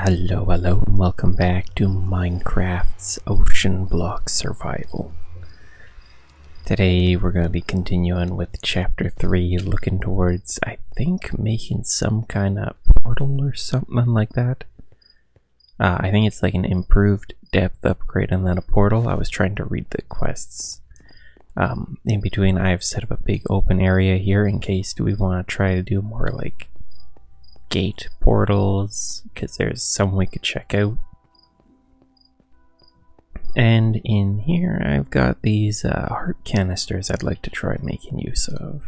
Hello, and welcome back to Minecraft's Oceanblock Survival. Today we're going to be continuing with Chapter 3, looking towards, I think, making some kind of portal or something like that. I think it's like an improved depth upgrade and then a portal. I was trying to read the quests. In between, I've set up a big open area here in case we want to try to do more like gate portals, because there's some we could check out. And in here I've got these heart canisters I'd like to try making use of.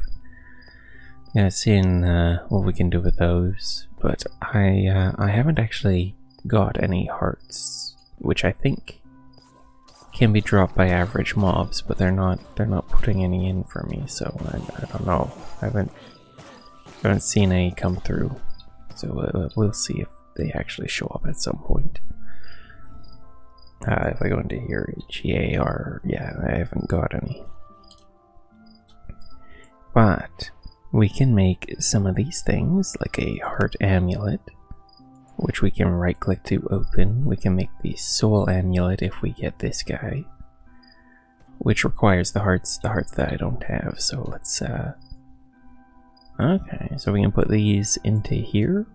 Yeah, seeing what we can do with those, but I haven't actually got any hearts, which I think can be dropped by average mobs, but they're not putting any in for me, so I don't know. I haven't seen any come through. So we'll see if they actually show up at some point. If I go into here, GAR, yeah, I haven't got any. But we can make some of these things, like a heart amulet, which we can right click to open. We can make the soul amulet if we get this guy, which requires the hearts that I don't have. So let's okay, so we can put these into here,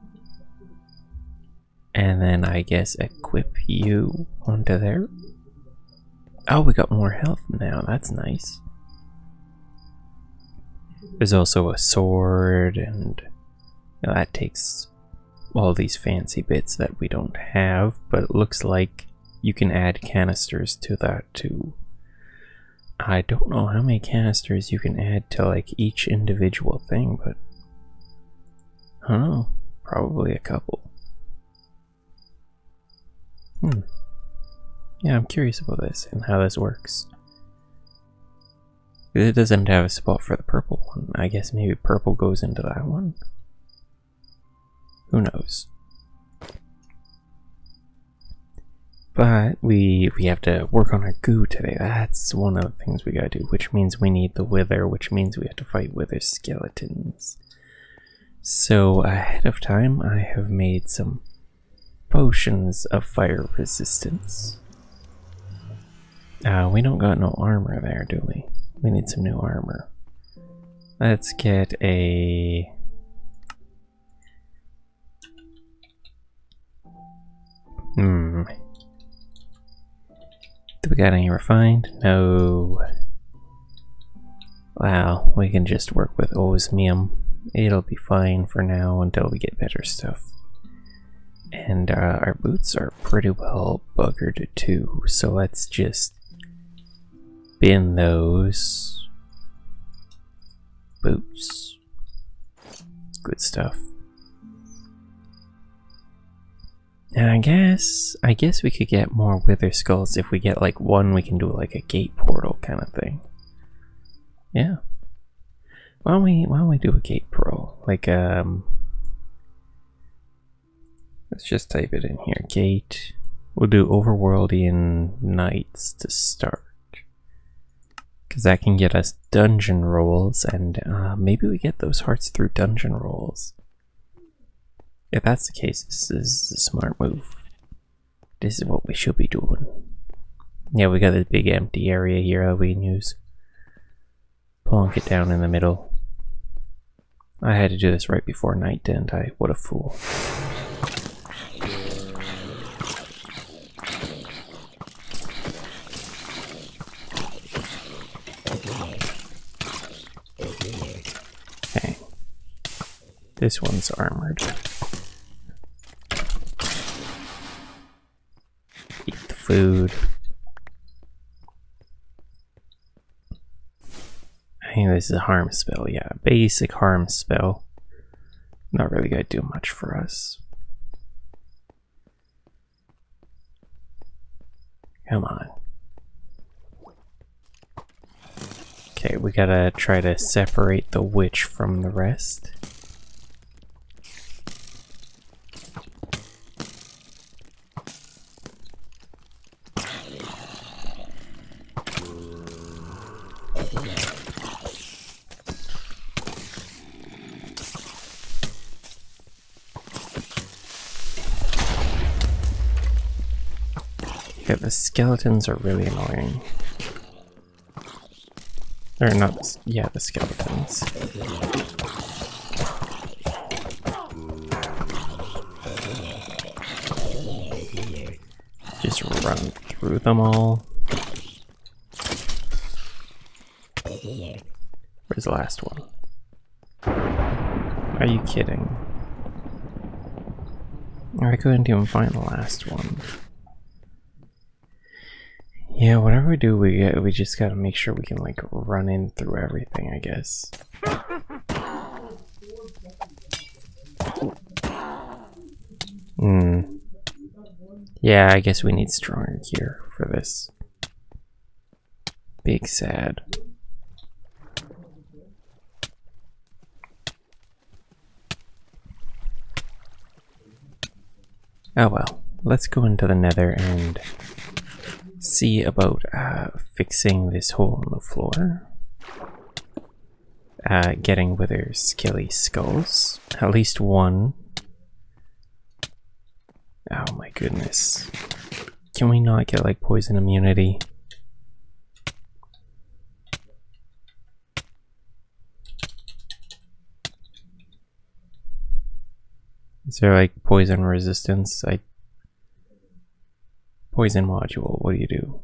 and then I guess equip you onto there. Oh, we got more health now, that's nice. There's also a sword, and that takes all these fancy bits that we don't have, but it looks like you can add canisters to that too. I don't know how many canisters you can add to like each individual thing, but I don't know, probably a couple. Yeah, I'm curious about this and how this works. It doesn't have a spot for the purple one. I guess maybe purple goes into that one. Who knows? But we have to work on our goo today. That's one of the things we gotta do, which means we need the wither, which means we have to fight wither skeletons. So ahead of time, I have made some potions of fire resistance. We don't got no armor there, do we? We need some new armor. Let's get a... Do we got any refined? No. Wow, we can just work with osmium. It'll be fine for now until we get better stuff. And our boots are pretty well buggered too, so let's just bin those boots. Good stuff. And I guess we could get more wither skulls. If we get like one, we can do like a gate portal kind of thing. Yeah. Why don't we do a gate portal? Like let's just type it in here. Gate. We'll do Overworldian Nights to start, because that can get us dungeon rolls, and maybe we get those hearts through dungeon rolls. If that's the case, this is a smart move. This is what we should be doing. Yeah, we got this big empty area here that we can use. Plonk it down in the middle. I had to do this right before night, didn't I? What a fool. Okay. This one's armored. Eat the food. I think this is a harm spell, yeah. Basic harm spell. Not really gonna do much for us. Come on. Okay, we gotta try to separate the witch from the rest. Okay, the skeletons are really annoying. They're not, yeah, the skeletons. Just run through them all. Where's the last one? Are you kidding? I couldn't even find the last one. Yeah, whatever we do, we just gotta make sure we can like run in through everything, I guess. Yeah, I guess we need stronger gear for this. Big sad. Oh well, let's go into the nether and see about fixing this hole in the floor. Getting wither skelly skulls. At least one. Oh my goodness. Can we not get like poison immunity? Is there like poison resistance? Poison module, what do you do?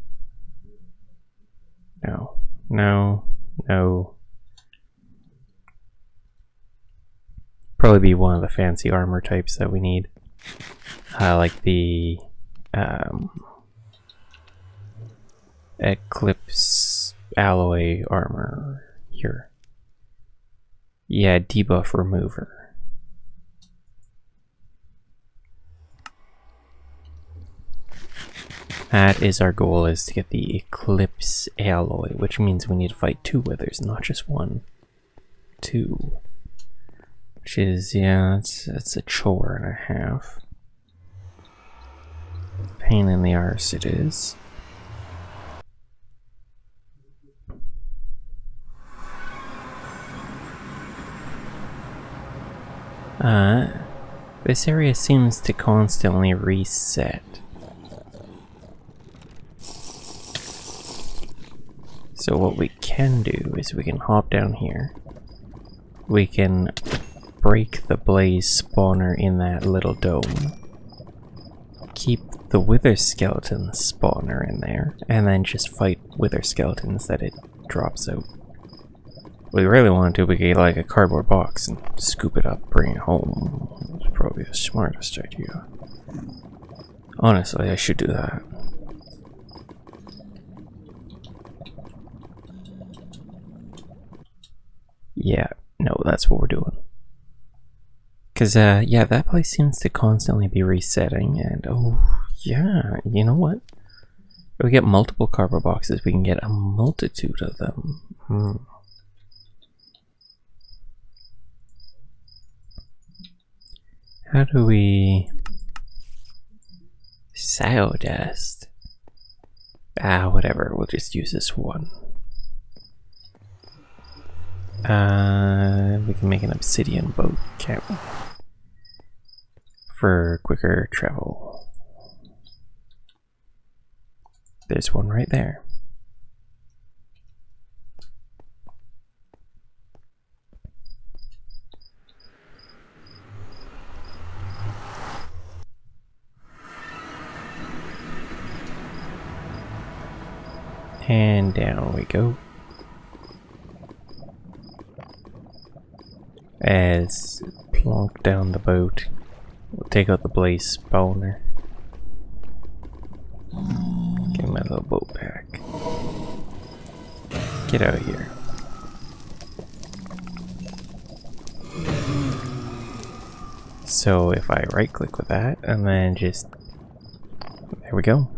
No. No. No. Probably be one of the fancy armor types that we need. Like the Eclipse alloy armor here. Yeah, debuff remover. That is our goal, is to get the Eclipse alloy, which means we need to fight 2 withers, not just 1. 2. Which is, yeah, it's a chore and a half. Pain in the arse it is. This area seems to constantly reset. So what we can do is we can hop down here. We can break the blaze spawner in that little dome. Keep the wither skeleton spawner in there, and then just fight wither skeletons that it drops out. What we really want to do, we get like a cardboard box and scoop it up, bring it home. It's probably the smartest idea. Honestly, I should do that. Yeah, no, that's what we're doing. Cause, yeah, that place seems to constantly be resetting, and oh, yeah, you know what? If we get multiple cardboard boxes, we can get a multitude of them. How do we... Sawdust? Whatever, we'll just use this one. We can make an obsidian boat, can't we? For quicker travel. There's one right there. And down we go. As plonk down the boat, we'll take out the blaze spawner. Get my little boat back. Get out of here. So if I right click with that and then just, there we go.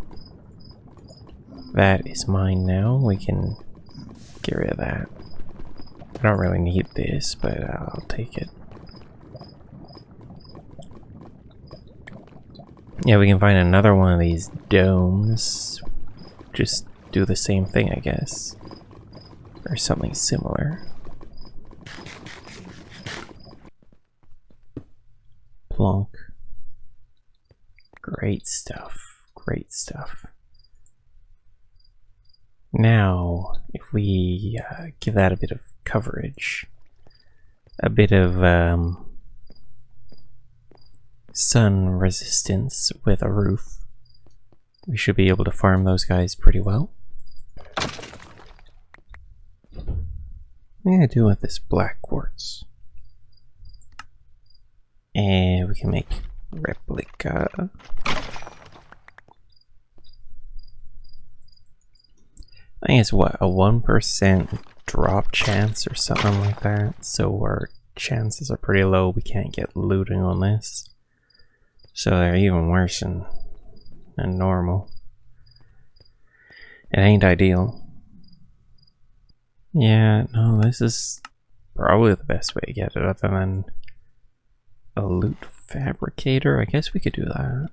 That is mine now. We can get rid of that. I don't really need this, but I'll take it. Yeah, we can find another one of these domes. Just do the same thing, I guess. Or something similar. Plonk. Great stuff. Great stuff. Now, if we give that a bit of coverage, a bit of sun resistance with a roof, we should be able to farm those guys pretty well. What am I gonna do with this black quartz? And we can make replica. I think it's what, a 1% drop chance or something like that. So our chances are pretty low. We can't get looting on this. So they're even worse than normal. It ain't ideal. Yeah, no, this is probably the best way to get it other than a loot fabricator. I guess we could do that.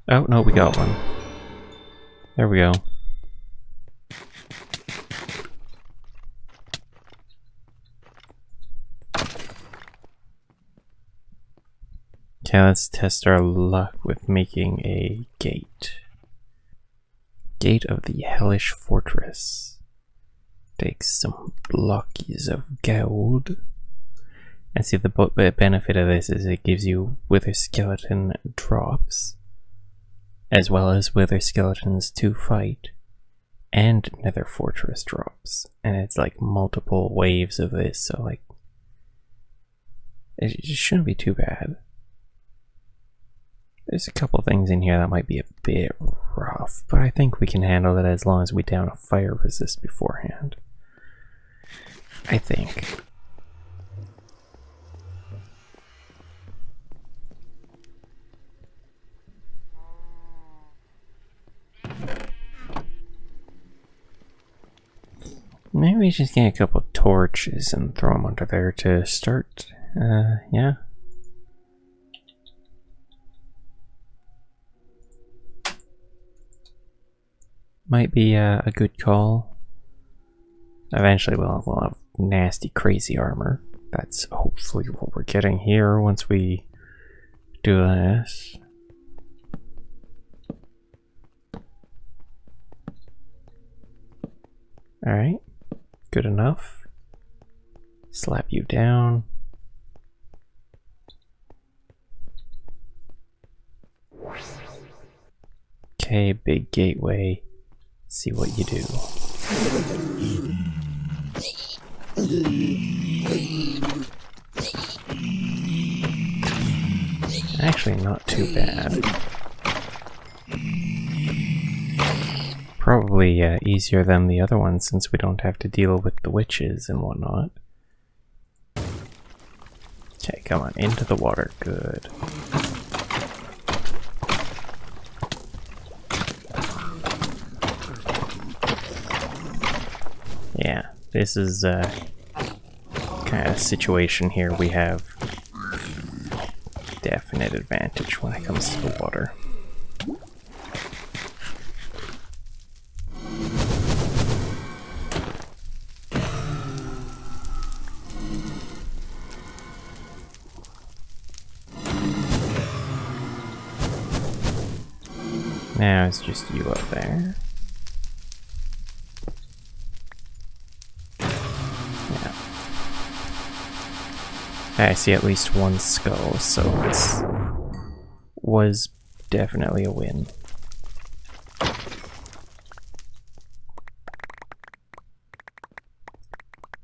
Oh, no, we got one. There we go. Okay, let's test our luck with making a gate. Gate of the Hellish Fortress. Takes some blockies of gold. And see, the benefit of this is it gives you Wither Skeleton drops, as well as Wither Skeletons to fight, and Nether Fortress drops. And it's like multiple waves of this, so like, it just shouldn't be too bad. There's a couple things in here that might be a bit rough, but I think we can handle it as long as we down a fire resist beforehand. I think. Maybe we just get a couple torches and throw them under there to start. Yeah. Might be a good call. Eventually we'll have nasty, crazy armor. That's hopefully what we're getting here once we do this. Alright, good enough. Slap you down. Okay, big gateway. See what you do. Actually, not too bad. Probably easier than the other one since we don't have to deal with the witches and whatnot. Okay, come on, into the water. Good. Yeah, this is kind of situation here. We have definite advantage when it comes to the water. Now it's just you up there. I see at least one skull, so this was definitely a win.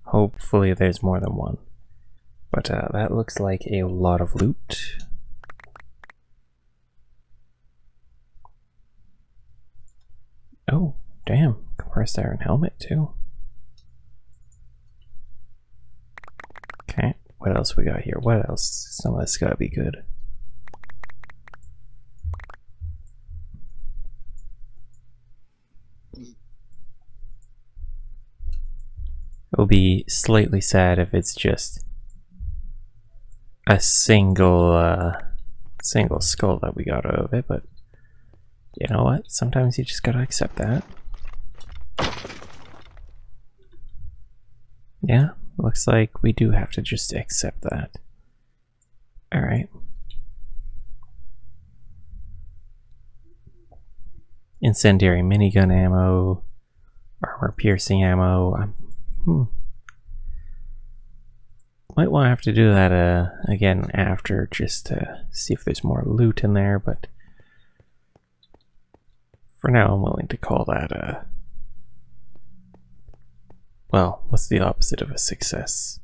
Hopefully there's more than one. But that looks like a lot of loot. Oh, damn. Compressed iron helmet too. Okay. What else we got here? What else? Some of this gotta be good. It'll be slightly sad if it's just a single skull that we got out of it, but you know what? Sometimes you just gotta accept that. Yeah. Looks like we do have to just accept that. Alright. incendiary minigun ammo, armor piercing ammo. Might want to have to do that again after, just to see if there's more loot in there, but for now I'm willing to call that well, what's the opposite of a success?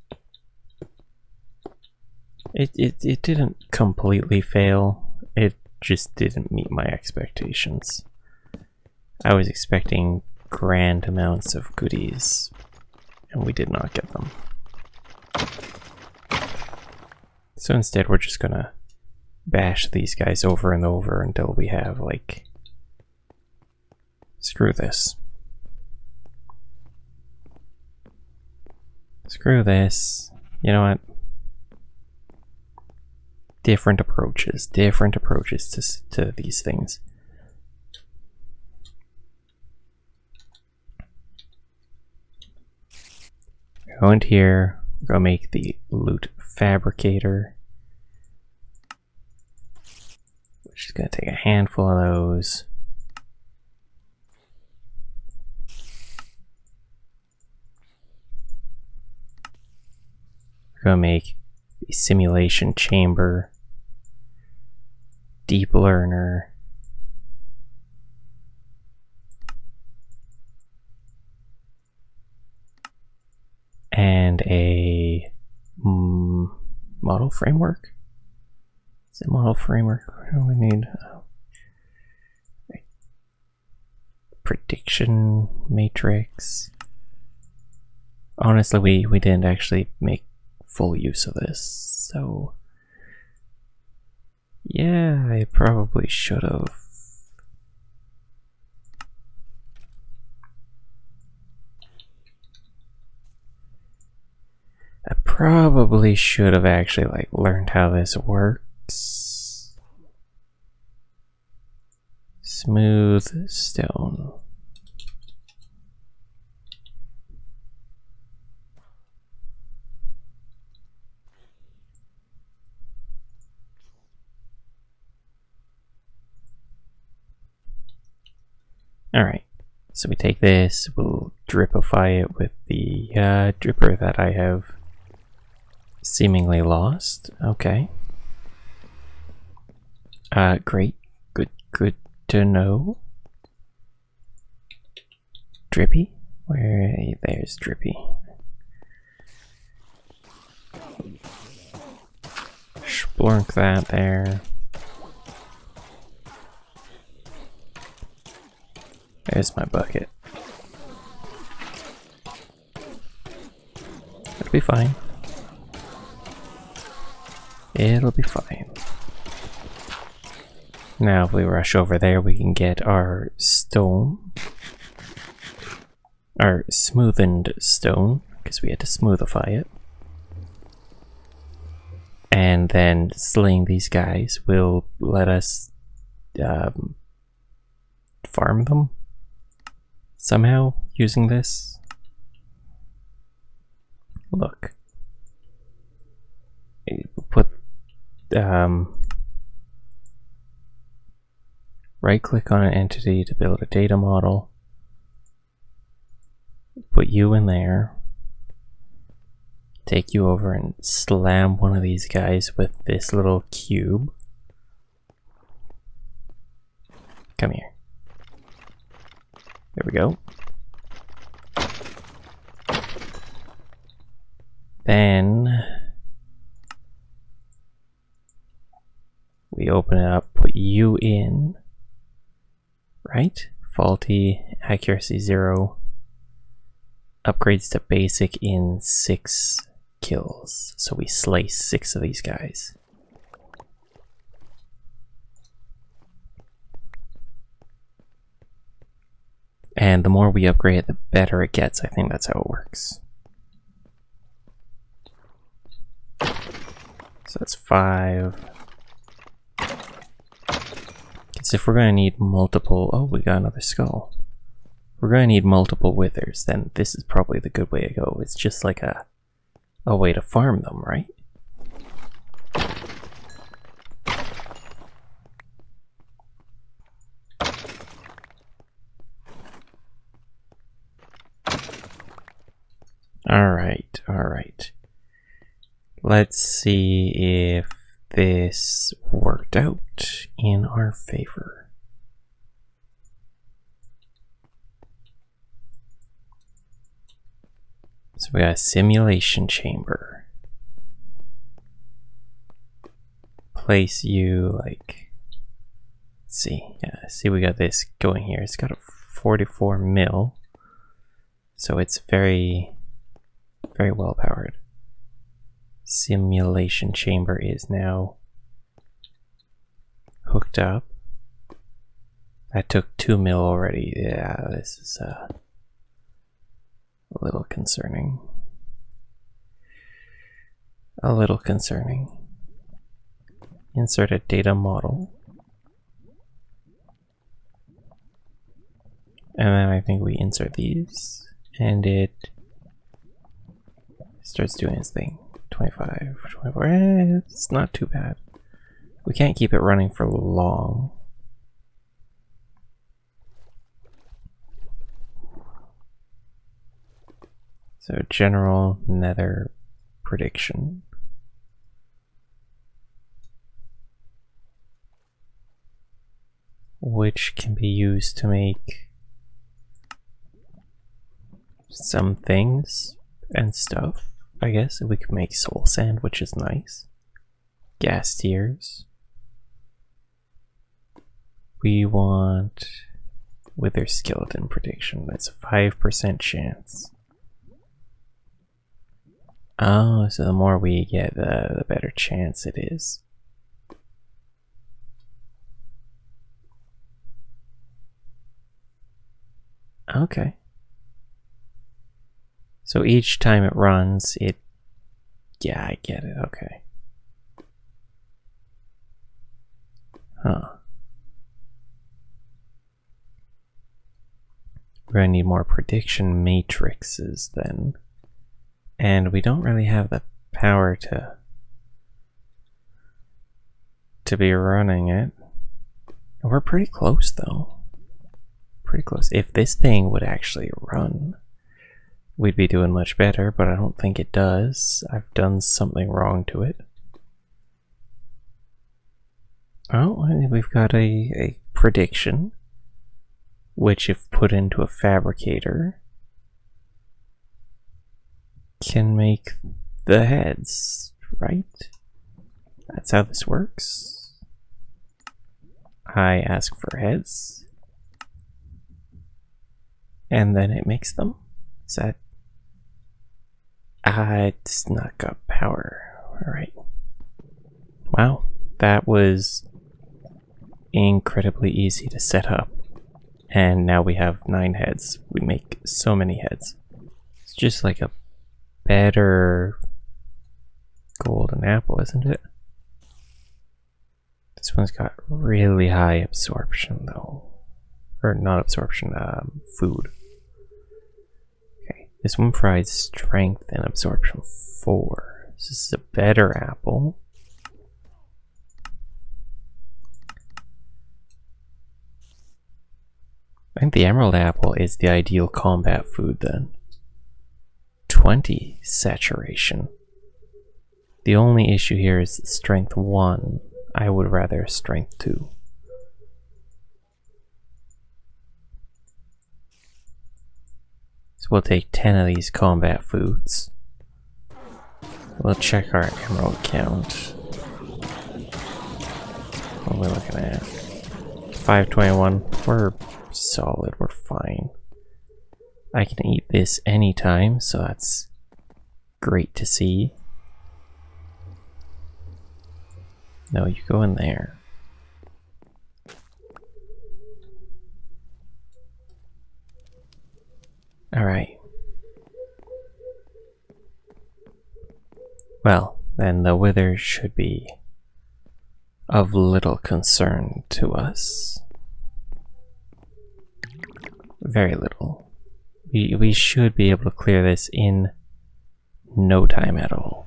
It didn't completely fail, it just didn't meet my expectations. I was expecting grand amounts of goodies, and we did not get them. So instead we're just gonna bash these guys over and over until we have, like, screw this. Screw this. You know what? Different approaches to these things. Go into here, go make the loot fabricator, which is going to take a handful of those. We're going to make the simulation chamber, deep learner, and a model framework. Is it model framework? What do we need? Prediction matrix. Honestly, we didn't actually make full use of this, so yeah, I probably should have. I probably should have actually, like, learned how this works. Smooth stone. Alright, so we take this, we'll dripify it with the dripper that I have seemingly lost. Okay. Great. Good to know. Drippy? There's Drippy. Splunk that there. There's my bucket. It'll be fine. It'll be fine. Now if we rush over there, we can get our stone. Our smoothened stone, because we had to smoothify it. And then slaying these guys will let us farm them somehow using this. Look. Put right click on an entity to build a data model. Put you in there. Take you over and slam one of these guys with this little cube. Come here. There we go. Then we open it up, put you in, right? Faulty, accuracy 0, upgrades to basic in 6 kills. So we slay 6 of these guys. And the more we upgrade it, the better it gets. I think that's how it works. So that's 5. Because if we're going to need multiple... Oh, we got another skull. If we're going to need multiple withers, then this is probably the good way to go. It's just like a way to farm them, right? Let's see if this worked out in our favor. So we got a simulation chamber. Place you like, let's see, yeah, see we got this going here. It's got a 44 mil, so it's very well powered. Simulation chamber is now hooked up. That took 2 mil already. Yeah, this is a little concerning. A little concerning. Insert a data model. And then I think we insert these, and it starts doing its thing. 25, 24, it's not too bad. We can't keep it running for long. So general nether prediction. Which can be used to make some things and stuff. I guess we could make soul sand, which is nice. Gas tiers. We want wither skeleton prediction. That's a 5% chance. Oh, so the more we get, the better chance it is. Okay. So each time it runs, it... Yeah, I get it, okay. Huh. We're gonna need more prediction matrices then. And we don't really have the power to be running it. We're pretty close though. Pretty close. If this thing would actually run, we'd be doing much better, but I don't think it does. I've done something wrong to it. Oh, we've got a prediction, which if put into a fabricator, can make the heads, right? That's how this works. I ask for heads, and then it makes them. Is that... it's not got power. Alright. Wow, that was incredibly easy to set up. And now we have 9 heads. We make so many heads. It's just like a better golden apple, isn't it? This one's got really high absorption though. Or not absorption, food. Okay, this one provides strength and absorption 4. This is a better apple. I think the emerald apple is the ideal combat food then. 20 saturation. The only issue here is strength 1. I would rather strength 2. So we'll take 10 of these combat foods. We'll check our emerald count. What are we looking at? 521. We're solid, we're fine. I can eat this anytime, so that's great to see. No, you go in there. Alright. Well, then the wither should be of little concern to us. Very little. We should be able to clear this in no time at all.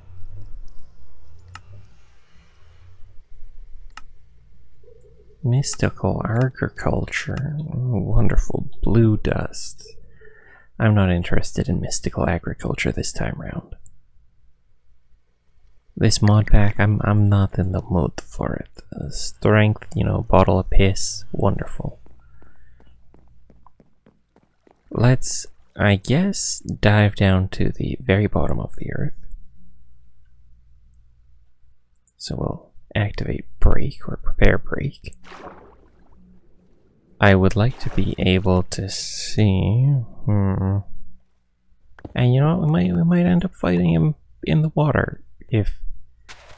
Mystical agriculture. Ooh, wonderful blue dust. I'm not interested in mystical agriculture this time round. This mod pack, I'm not in the mood for it. Strength, you know, bottle of piss, wonderful. Let's, I guess, dive down to the very bottom of the earth. So we'll activate break or prepare break. I would like to be able to see. And you know, we might end up fighting him in the water if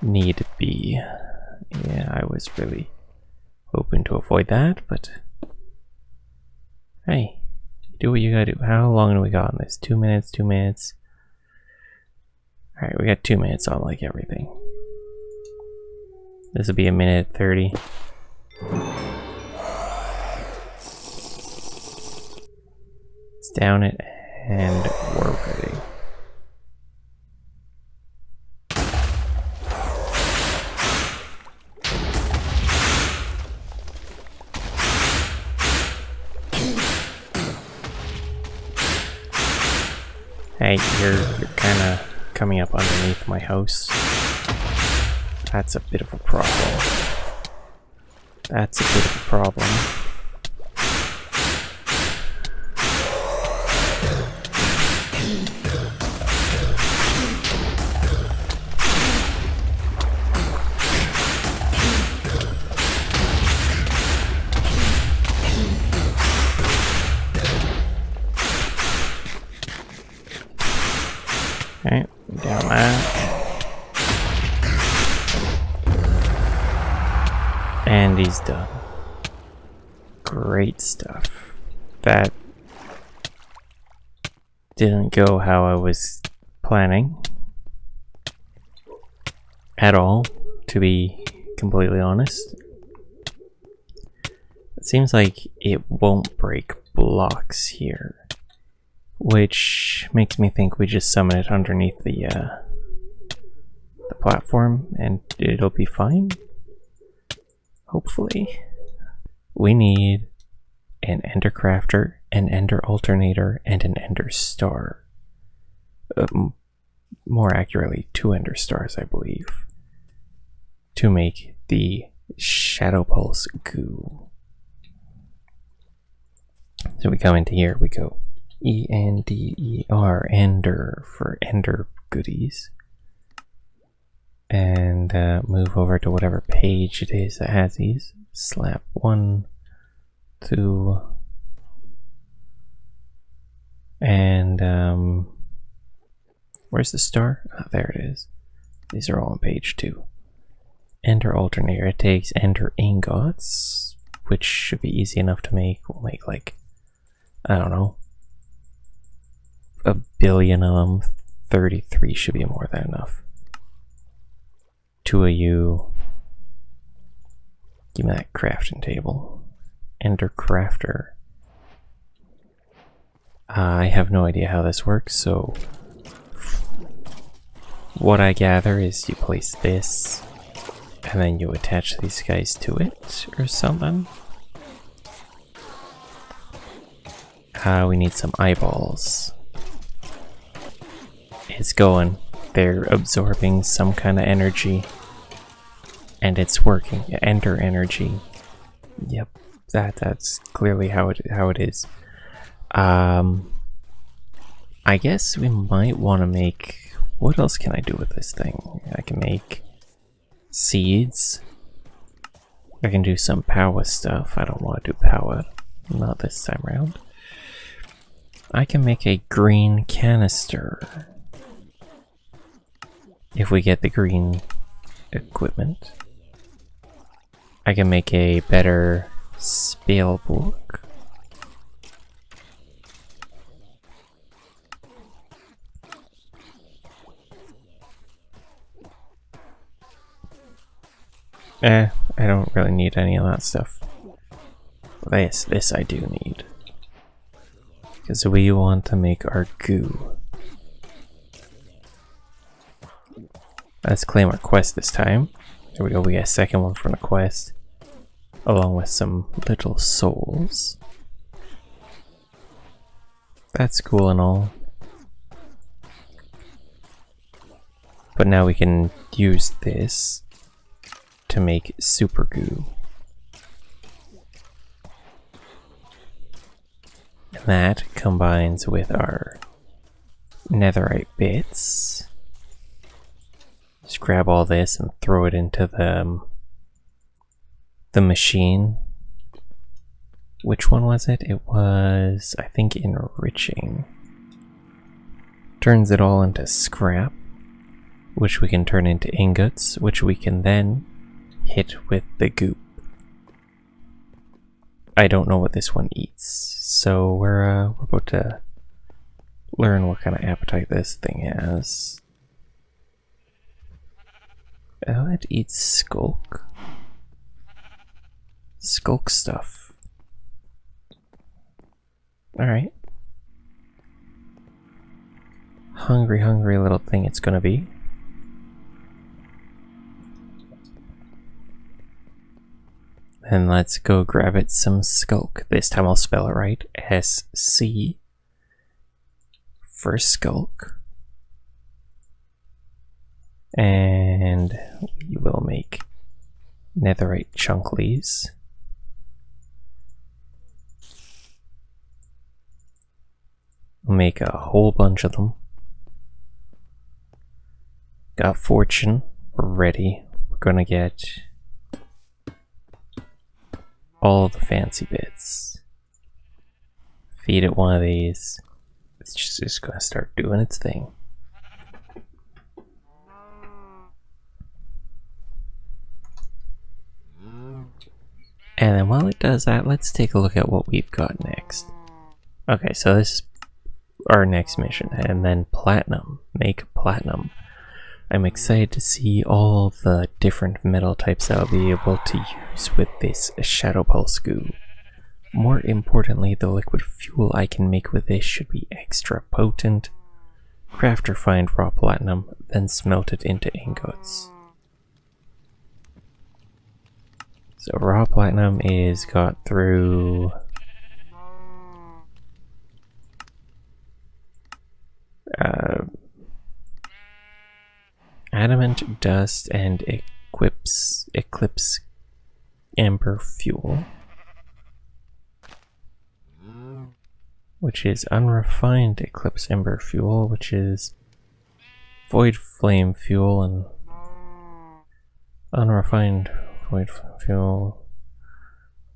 need be. Yeah, I was really hoping to avoid that, but hey, do what you gotta do. How long do we got on this? 2 minutes, 2 minutes. Alright, we got 2 minutes on like everything. This will be 1:30. Let's down it and we're ready. Hey, you're kind of coming up underneath my house. That's a bit of a problem. That's a bit of a problem. Okay, down that. And he's done. Great stuff. That didn't go how I was planning. At all, to be completely honest. It seems like it won't break blocks here. Which makes me think we just summon it underneath the platform and it'll be fine. Hopefully. We need an Ender Crafter, an Ender Alternator, and an Ender Star. More accurately, 2 Ender Stars, I believe, to make the Shadow Pulse goo. So we come into here, we go ENDER, Ender, for Ender goodies. And move over to whatever page it is that has these. Slap 1, 2, and where's the star? Oh, there it is. These are all on page 2. Ender Alternator. It takes Ender Ingots, which should be easy enough to make. We'll make like, I don't know, 1 billion of them. 33 should be more than enough. 2 of you. Give me that crafting table. Ender Crafter. I have no idea how this works, so what I gather is you place this and then you attach these guys to it or something. We need some eyeballs. It's going. They're absorbing some kind of energy. And it's working. Ender energy. Yep. That's clearly how it is. I guess we might want to make... What else can I do with this thing? I can make seeds. I can do some power stuff. I don't want to do power. Not this time around. I can make a green canister. If we get the green equipment. I can make a better spell book. I don't really need any of that stuff. This I do need. Because we want to make our goo. Let's claim our quest this time. There we go, we get a second one from the quest. Along with some little souls. That's cool and all. But now we can use this to make super goo. And that combines with our netherite bits. Just grab all this and throw it into the machine. Which one was it? It was, I think, enriching. Turns it all into scrap, which we can turn into ingots, which we can then hit with the goop. I don't know what this one eats, so we're about to learn what kind of appetite this thing has. Oh, it eats skulk. Skulk stuff. Alright. Hungry, hungry little thing it's gonna be. And let's go grab it some skulk. This time I'll spell it right. S-C for skulk. And we will make netherite chunklies. We'll make a whole bunch of them. Got fortune. We're ready. We're gonna get all the fancy bits. Feed it one of these. It's just gonna start doing its thing. And then while it does that, let's take a look at what we've got next. Okay, so this is our next mission, and then platinum. Make platinum. I'm excited to see all the different metal types that I'll be able to use with this Shadow Pulse goo. More importantly, the liquid fuel I can make with this should be extra potent. Craft or find raw platinum, then smelt it into ingots. So raw platinum is got through adamant dust and Eclipse amber fuel, which is unrefined Eclipse ember fuel, which is void flame fuel, and unrefined void flame fuel.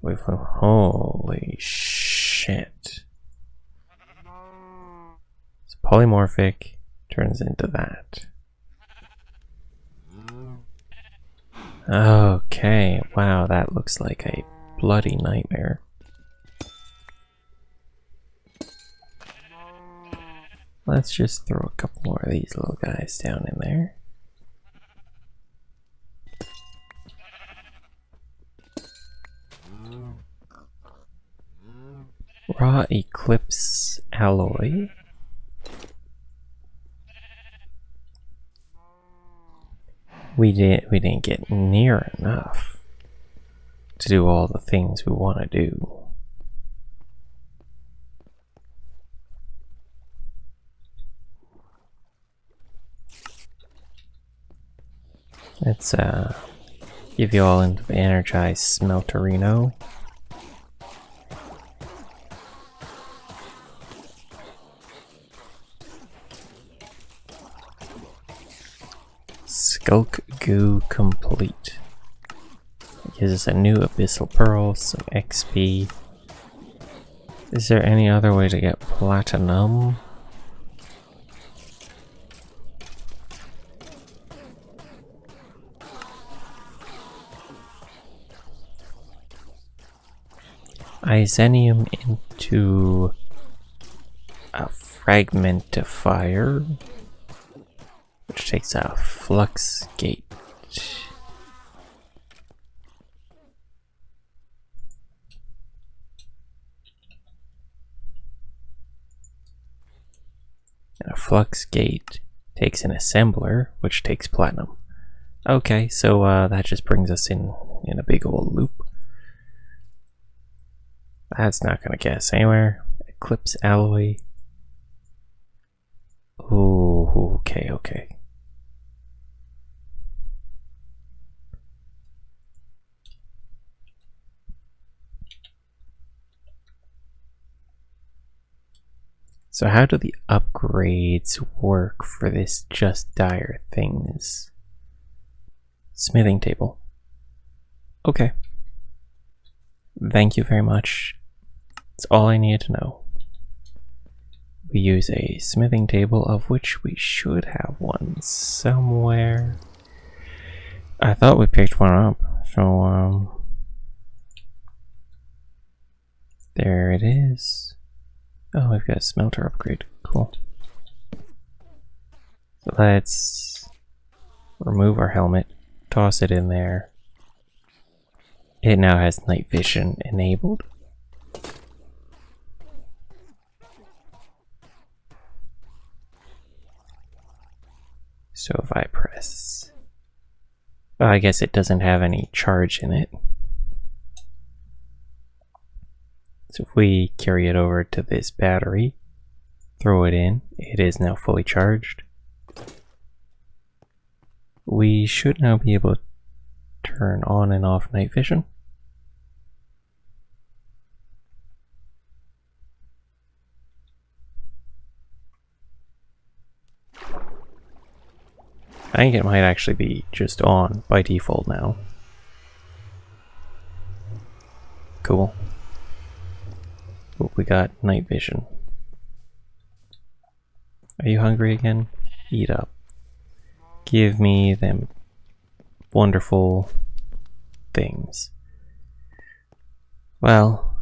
Void flame. Holy shit! It's polymorphic, turns into that. Okay, wow, that looks like a bloody nightmare. Let's just throw a couple more of these little guys down in there. Raw Eclipse alloy. We didn't get near enough to do all the things we want to do. Let's give you all an energized smelterino. Skulk goo complete. It gives us a new abyssal pearl, some XP. Is there any other way to get platinum? Isenium into a fragmentifier, which takes a flux gate. And a flux gate takes an assembler, which takes platinum. Okay, so that just brings us in a big old loop. That's not gonna get us anywhere. Eclipse alloy. Oh, okay. So how do the upgrades work for this just dire things? Smithing table. Okay. Thank you very much. That's all I needed to know. We use a smithing table, of which we should have one somewhere. I thought we picked one up, so there it is. Oh, we've got a smelter upgrade. Cool. So let's remove our helmet, toss it in there. It now has night vision enabled. So if I press... Well, I guess it doesn't have any charge in it. So if we carry it over to this battery, throw it in, it is now fully charged. We should now be able to turn on and off night vision. I think it might actually be just on by default now. Cool. Oh, we got night vision. Are you hungry again? Eat up. Give me them wonderful things. Well,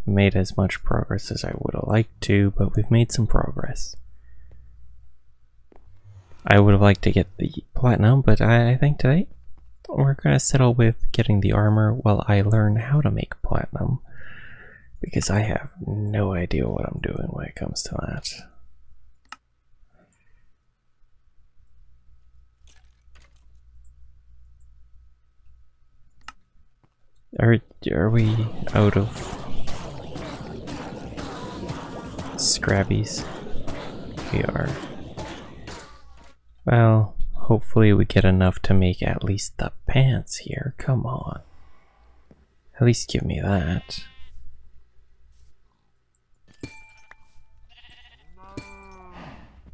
we made as much progress as I would have liked to, but we've made some progress. I would have liked to get the platinum, but I think today we're going to settle with getting the armor while I learn how to make platinum, because I have no idea what I'm doing when it comes to that. Are we out of scrabbies? We are. Well, hopefully we get enough to make at least the pants here. Come on. At least give me that.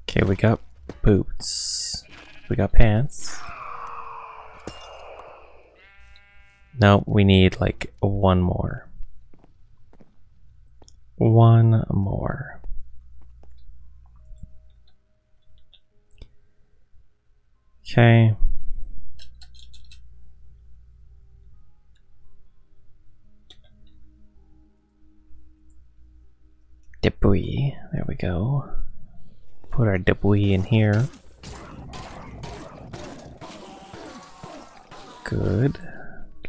Okay, we got boots. We got pants. No, we need like one more. One more. Okay. Debris. There we go. Put our debris in here. Good.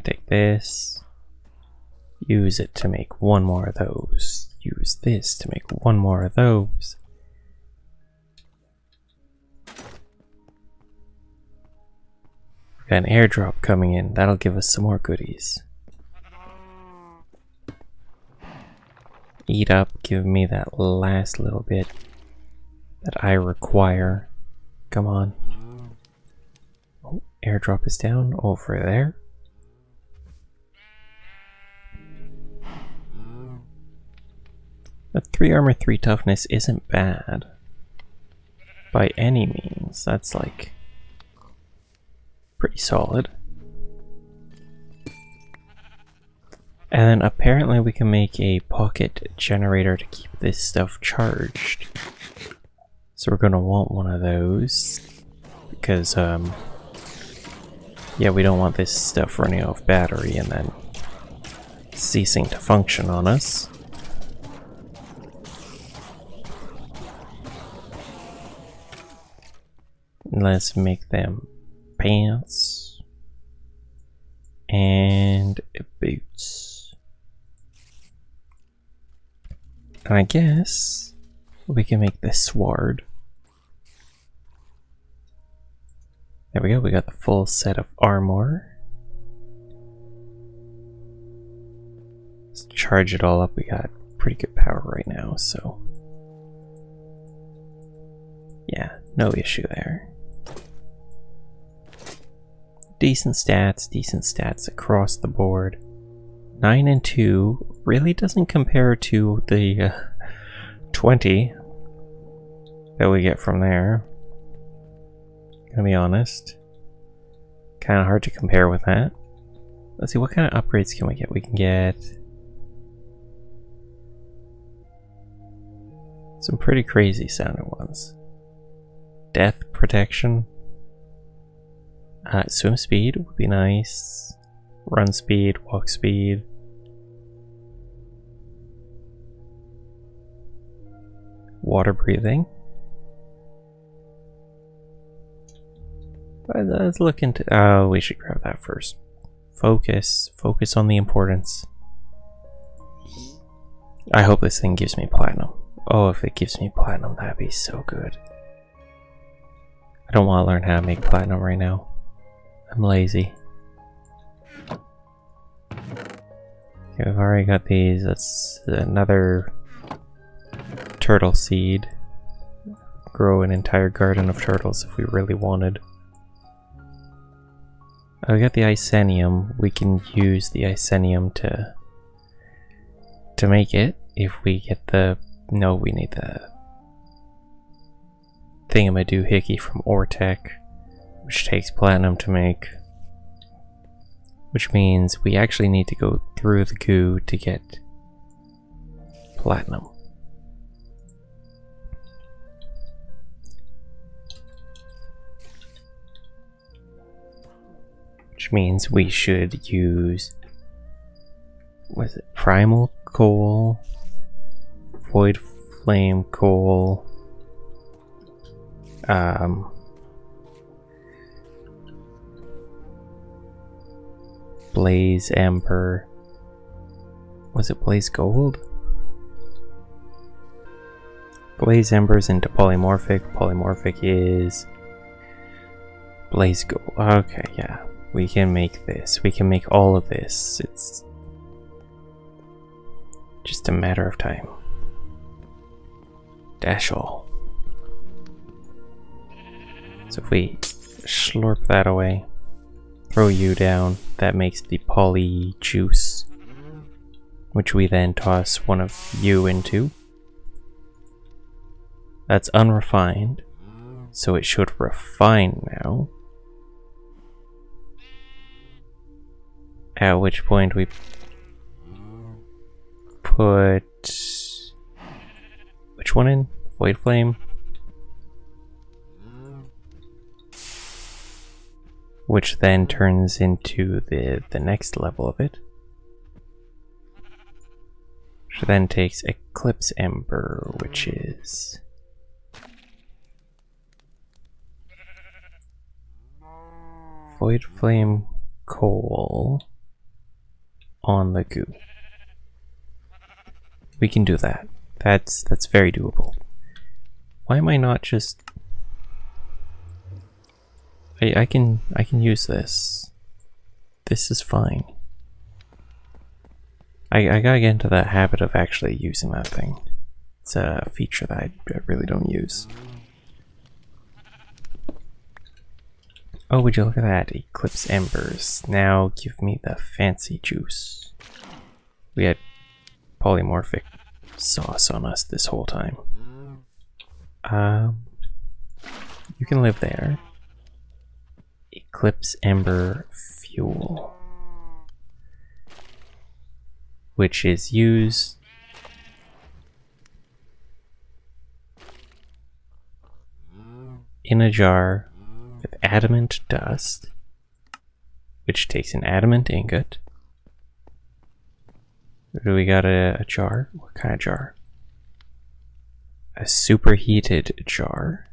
Take this. Use it to make one more of those. Use this to make one more of those. Got an airdrop coming in. That'll give us some more goodies. Eat up. Give me that last little bit that I require. Come on. Oh, airdrop is down over there. The 3 armor, 3 toughness isn't bad. By any means. That's like pretty solid. And then apparently we can make a pocket generator to keep this stuff charged. So we're gonna want one of those because yeah, we don't want this stuff running off battery and then ceasing to function on us. Let's make them pants and boots. And I guess we can make this sword. There we go, we got the full set of armor. Let's charge it all up. We got pretty good power right now, so yeah, no issue there. Decent stats across the board. 9 and 2 really doesn't compare to the 20 that we get from there. Gonna be honest. Kind of hard to compare with that. Let's see, what kind of upgrades can we get? We can get some pretty crazy sounding ones. Death protection. Swim speed would be nice. Run speed, walk speed. Water breathing. But let's look into. Oh, we should grab that first. Focus. Focus on the importance. I hope this thing gives me platinum. Oh, if it gives me platinum, that'd be so good. I don't want to learn how to make platinum right now. I'm lazy. Okay, we've already got these. That's another turtle seed. Grow an entire garden of turtles if we really wanted. Oh, we got the Icenium. We can use the Icenium to make it if we get the... No, we need the thingamadoohickey from Ortec, which takes platinum to make. Which means we actually need to go through the goo to get platinum. Which means we should use, what is it, primal coal, void flame coal, blaze ember, was it blaze gold? Blaze embers into polymorphic, polymorphic is blaze gold. Okay, yeah. We can make this. We can make all of this. It's just a matter of time. Dash all. So if we slurp that away, throw you down, that makes the poly juice, which we then toss one of you into. That's unrefined, so it should refine now. At which point we put... Which one in? Void Flame? Which then turns into the next level of it. Which then takes Eclipse Ember, which is... Void Flame Coal on the goo. We can do that. That's very doable. Why am I not just... I can use this. This is fine. I gotta get into that habit of actually using that thing. It's a feature that I really don't use. Oh, would you look at that? Eclipse Embers. Now give me the fancy juice. We had polymorphic sauce on us this whole time. You can live there. Eclipse Ember Fuel. Which is used in a jar with adamant dust, which takes an adamant ingot. Do we got a jar? What kind of jar? A superheated jar.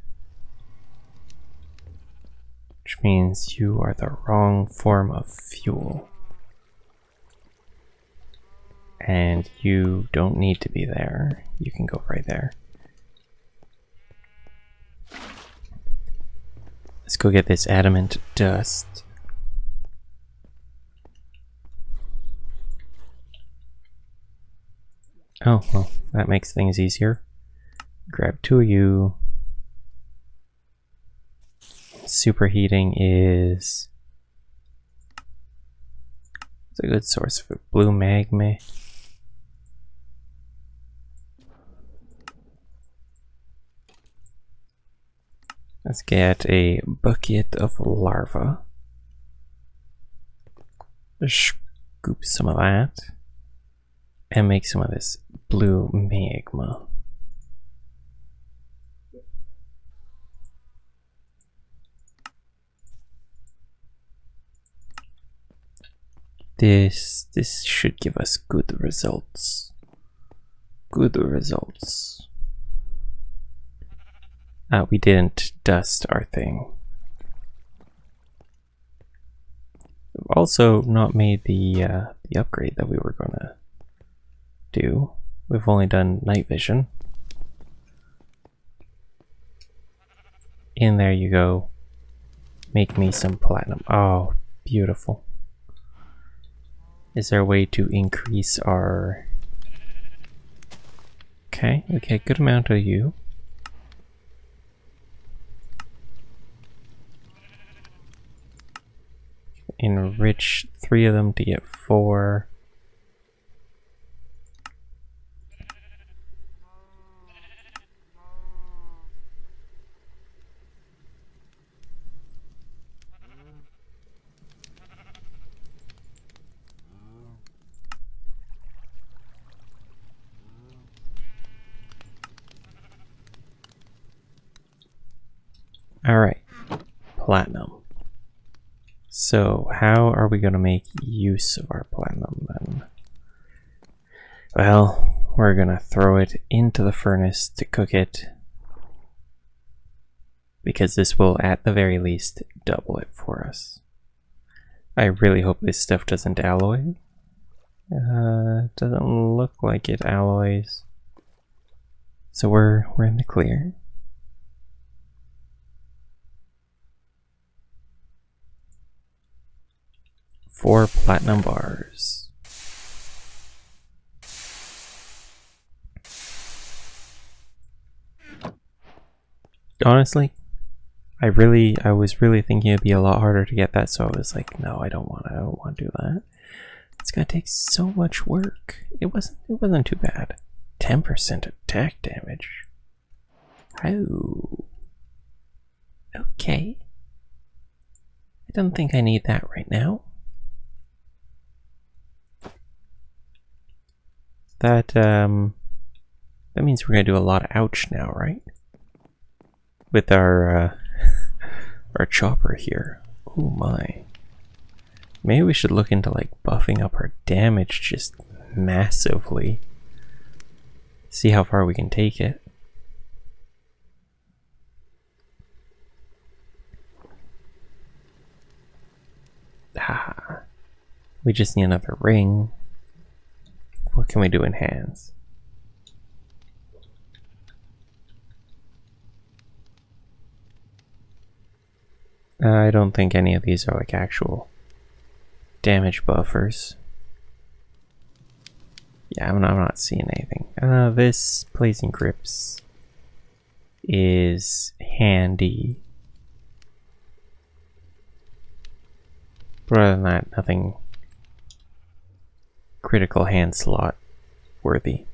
Which means you are the wrong form of fuel. And you don't need to be there. You can go right there. Let's go get this adamant dust. Oh, well, that makes things easier. Grab two of you. Superheating is... It's a good source for blue magma. Let's get a bucket of larva. Scoop some of that. And make some of this blue magma. This should give us good results. Good results. We didn't dust our thing. We've also not made the upgrade that we were gonna do. We've only done night vision. And there you go. Make me some platinum. Oh, beautiful. Is there a way to increase our... Okay, we get a good amount of you. Enrich 3 of them to get 4. Alright, platinum. So how are we going to make use of our platinum then? Well, we're going to throw it into the furnace to cook it, because this will at the very least double it for us. I really hope this stuff doesn't alloy. It doesn't look like it alloys. So we're in the clear. Four platinum bars. Honestly, I was really thinking it'd be a lot harder to get that, so I was like, no, I don't want to do that. It's gonna take so much work. It wasn't too bad. 10% attack damage. Oh. Okay. I don't think I need that right now. That means we're gonna do a lot of ouch now, right? With our our chopper here. Oh my. Maybe we should look into like buffing up our damage just massively. See how far we can take it. Ah. We just need another ring. What can we do in hands? I don't think any of these are like actual damage buffers. Yeah, I'm not seeing anything. This blazing grips is handy. But other than that, nothing critical hand slot worthy.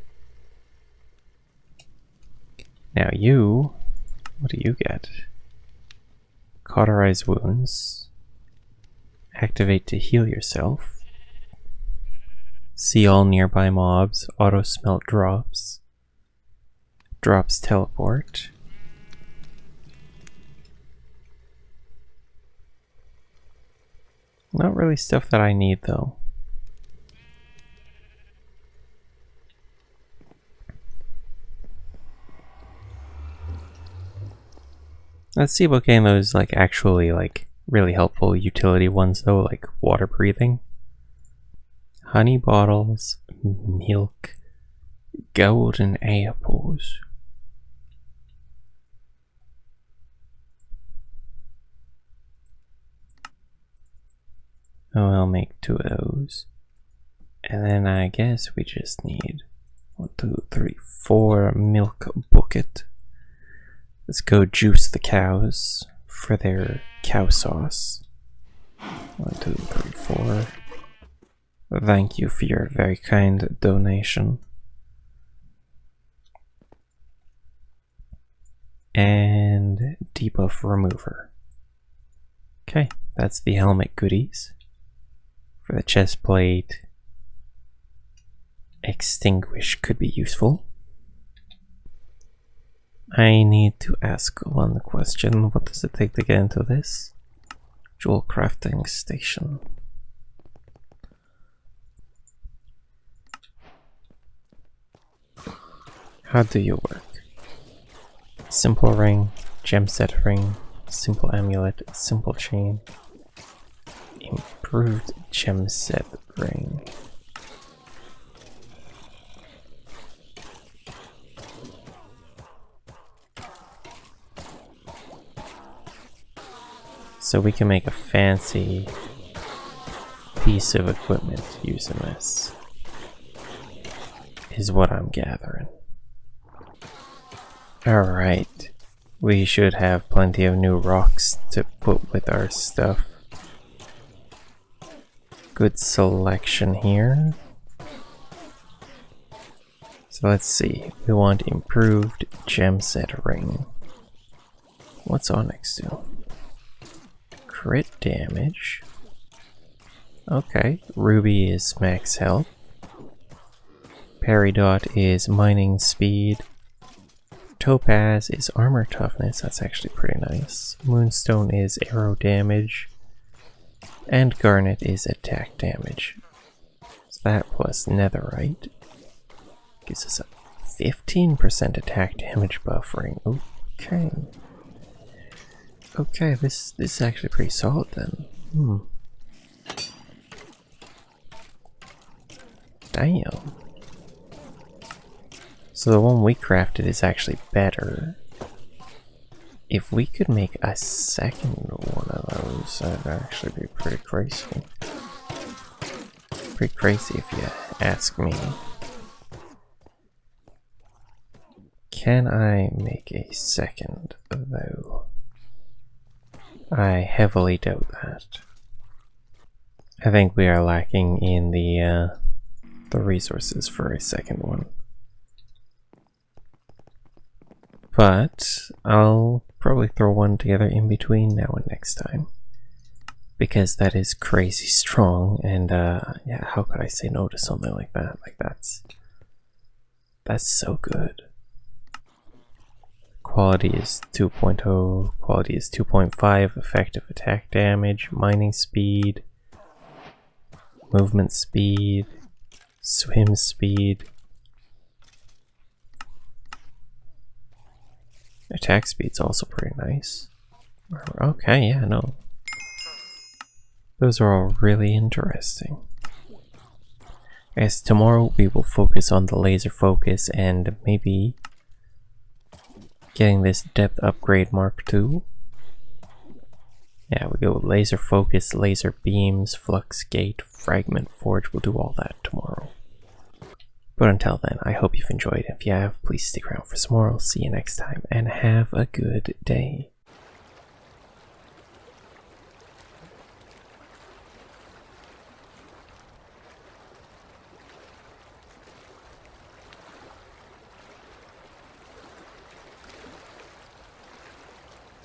Now you, what do you get? Cauterize wounds. Activate to heal yourself. See all nearby mobs. Auto smelt drops. Drops teleport. Not really stuff that I need though. Let's see about getting those like actually like really helpful utility ones though, like water breathing. Honey bottles, milk, golden apples. Oh, I'll make 2 of those. And then I guess we just need 1, 2, 3, 4 milk bucket. Let's go juice the cows for their cow sauce. 1, 2, 3, 4. Thank you for your very kind donation. And debuff remover. Okay, that's the helmet goodies. For the chest plate, extinguish could be useful. I need to ask one question. What does it take to get into this? Jewel crafting station. How do you work? Simple ring, gem set ring, simple amulet, simple chain, improved gem set ring. So we can make a fancy piece of equipment using this, is what I'm gathering. Alright, we should have plenty of new rocks to put with our stuff. Good selection here. So let's see, we want improved gem set ring. What's Onyx do? Crit damage. Okay, Ruby is max health. Peridot is mining speed. Topaz is armor toughness, that's actually pretty nice. Moonstone is arrow damage. And Garnet is attack damage. So that plus netherite gives us a 15% attack damage buffering. Okay. Okay, this is actually pretty solid then. Damn. So the one we crafted is actually better. If we could make a second one of those, that'd actually be pretty crazy. Pretty crazy if you ask me. Can I make a second though? I heavily doubt that. I think we are lacking in the resources for a second one. But I'll probably throw one together in between now and next time, because that is crazy strong, and yeah, how could I say no to something like that? Like that's so good. Quality is 2.0, quality is 2.5, effective attack damage, mining speed, movement speed, swim speed. Attack speed's also pretty nice. Okay, yeah, no. Those are all really interesting. As tomorrow we will focus on the laser focus and maybe getting this depth upgrade Mark II. Yeah, we go with laser focus, laser beams, flux gate, fragment forge. We'll do all that tomorrow. But until then, I hope you've enjoyed. If you have, please stick around for some more. I'll see you next time, and have a good day.